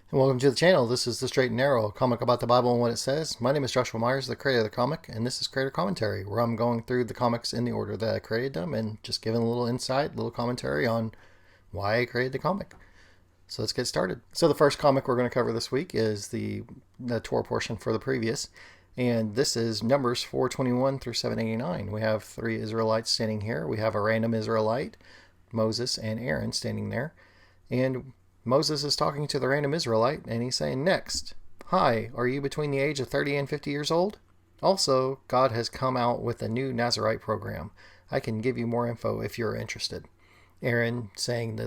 And welcome to the channel. This is The Straight and Narrow, a comic about the Bible and what it says. My name is Joshua Myers, the creator of the comic, and this is Creator Commentary, where I'm going through the comics in the order that I created them and just giving a little insight, a little commentary on why I created the comic. So let's get started. So the first comic we're going to cover this week is the Torah portion for the previous, and this is Numbers 4:21 through 7:89. We have three Israelites standing here. We have a random Israelite, Moses and Aaron, standing there, and Moses is talking to the random Israelite, and he's saying, next, hi, are you between the age of 30 and 50 years old? Also, God has come out with a new Nazirite program. I can give you more info if you're interested. Aaron saying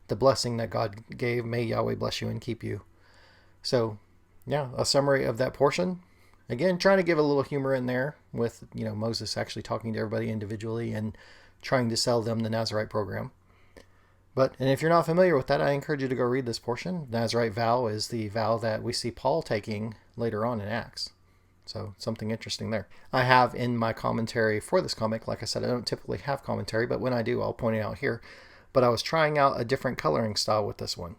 the blessing that God gave, may Yahweh bless you and keep you. So, yeah, a summary of that portion. Again, trying to give a little humor in there with, Moses actually talking to everybody individually and trying to sell them the Nazirite program. And if you're not familiar with that, I encourage you to go read this portion. Nazirite vow is the vow that we see Paul taking later on in Acts. So something interesting there. I have in my commentary for this comic, like I said, I don't typically have commentary, but when I do, I'll point it out here. But I was trying out a different coloring style with this one.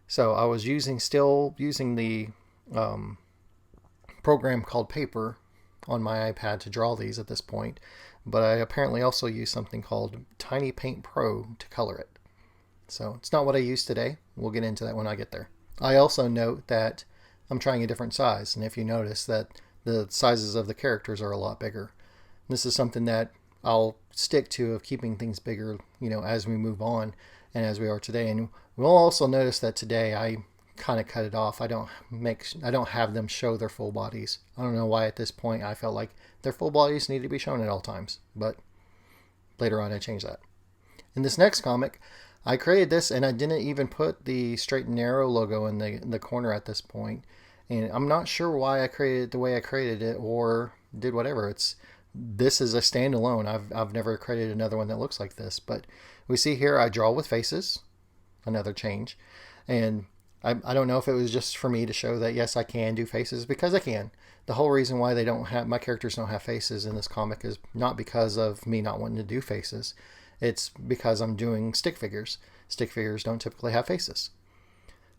So I was still using the program called Paper on my iPad to draw these at this point. But I apparently also use something called Tiny Paint Pro to color it. So it's not what I use today. We'll get into that when I get there. I also note that I'm trying a different size. And if you notice that the sizes of the characters are a lot bigger. This is something that I'll stick to, of keeping things bigger, as we move on and as we are today. And we'll also notice that today I kind of cut it off. I don't have them show their full bodies. I don't know why at this point I felt like their full bodies need to be shown at all times. But later on I changed that. In this next comic, I created this and I didn't even put the Straight and Narrow logo in the corner at this point. And I'm not sure why I created it the way I created it or did whatever. This is a standalone. I've never created another one that looks like this. But we see here I draw with faces, another change. And I don't know if it was just for me to show that yes, I can do faces, because I can. The whole reason why my characters don't have faces in this comic is not because of me not wanting to do faces. It's because I'm doing stick figures. Stick figures don't typically have faces.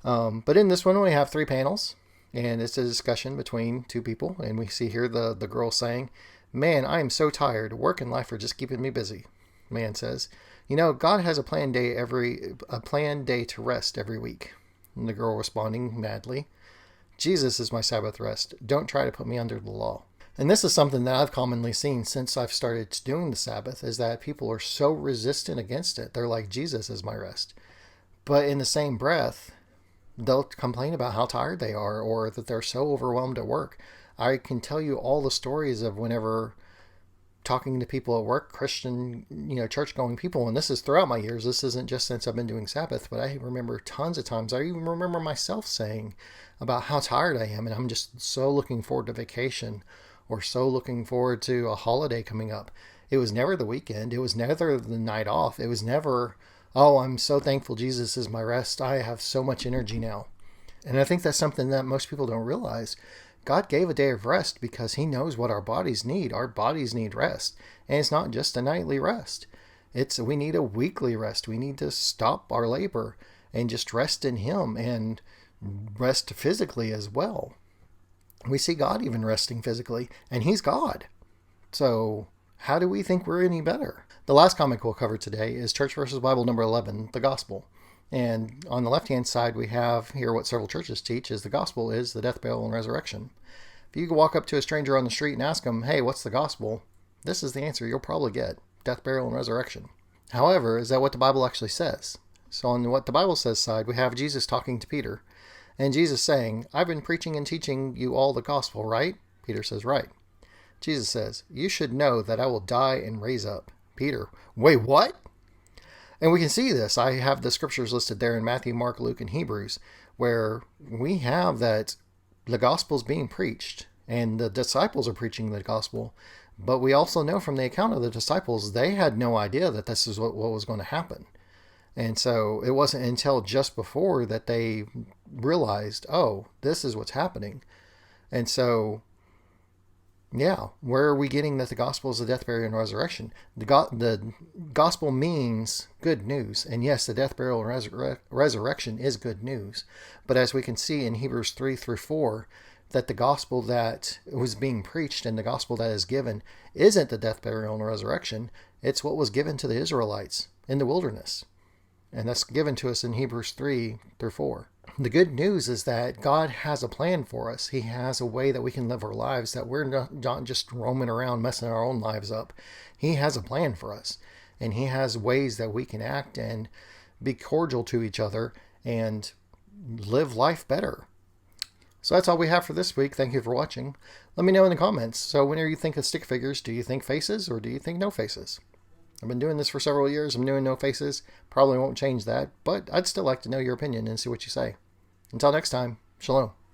But in this one, we have three panels, and it's a discussion between two people. And we see here the girl saying, man, I am so tired. Work and life are just keeping me busy. Man says, God has a planned day to rest every week. And the girl responding madly, Jesus is my Sabbath rest. Don't try to put me under the law. And this is something that I've commonly seen since I've started doing the Sabbath, is that people are so resistant against it. They're like, Jesus is my rest. But in the same breath, they'll complain about how tired they are or that they're so overwhelmed at work. I can tell you all the stories of whenever talking to people at work, Christian, church-going people, and this is throughout my years. This isn't just since I've been doing Sabbath, but I remember tons of times. I even remember myself saying about how tired I am, and I'm just so looking forward to vacation, or so looking forward to a holiday coming up. It was never the weekend. It was never the night off. It was never, oh, I'm so thankful Jesus is my rest. I have so much energy now. And I think that's something that most people don't realize. God gave a day of rest because he knows what our bodies need. Our bodies need rest. And it's not just a nightly rest. We need a weekly rest. We need to stop our labor and just rest in him and rest physically as well. We see God even resting physically, and he's God. So how do we think we're any better? The last comic we'll cover today is Church versus Bible number 11, the Gospel. And on the left-hand side, we have here what several churches teach is the gospel is the death, burial, and resurrection. If you walk up to a stranger on the street and ask them, hey, what's the gospel? This is the answer you'll probably get: death, burial, and resurrection. However, is that what the Bible actually says? So on what the Bible says side, we have Jesus talking to Peter. And Jesus saying, I've been preaching and teaching you all the gospel, right? Peter says, right. Jesus says, you should know that I will die and raise up. Peter, wait, what? And we can see this. I have the scriptures listed there in Matthew, Mark, Luke, and Hebrews, where we have that the gospel is being preached and the disciples are preaching the gospel. But we also know from the account of the disciples, they had no idea that this is what was going to happen. And so it wasn't until just before that they realized, oh, this is what's happening. And so Yeah, where are we getting that the gospel is the death, burial, and resurrection? The gospel means good news. And yes, the death, burial, and resurrection is good news. But as we can see in Hebrews 3 through 4, that the gospel that was being preached and the gospel that is given isn't the death, burial, and resurrection. It's what was given to the Israelites in the wilderness. And that's given to us in Hebrews 3 through 4. The good news is that God has a plan for us. He has a way that we can live our lives, that we're not just roaming around messing our own lives up. He has a plan for us. And He has ways that we can act and be cordial to each other and live life better. So that's all we have for this week. Thank you for watching. Let me know in the comments. So whenever you think of stick figures, do you think faces or do you think no faces? I've been doing this for several years. I'm doing no faces. Probably won't change that, but I'd still like to know your opinion and see what you say. Until next time, shalom.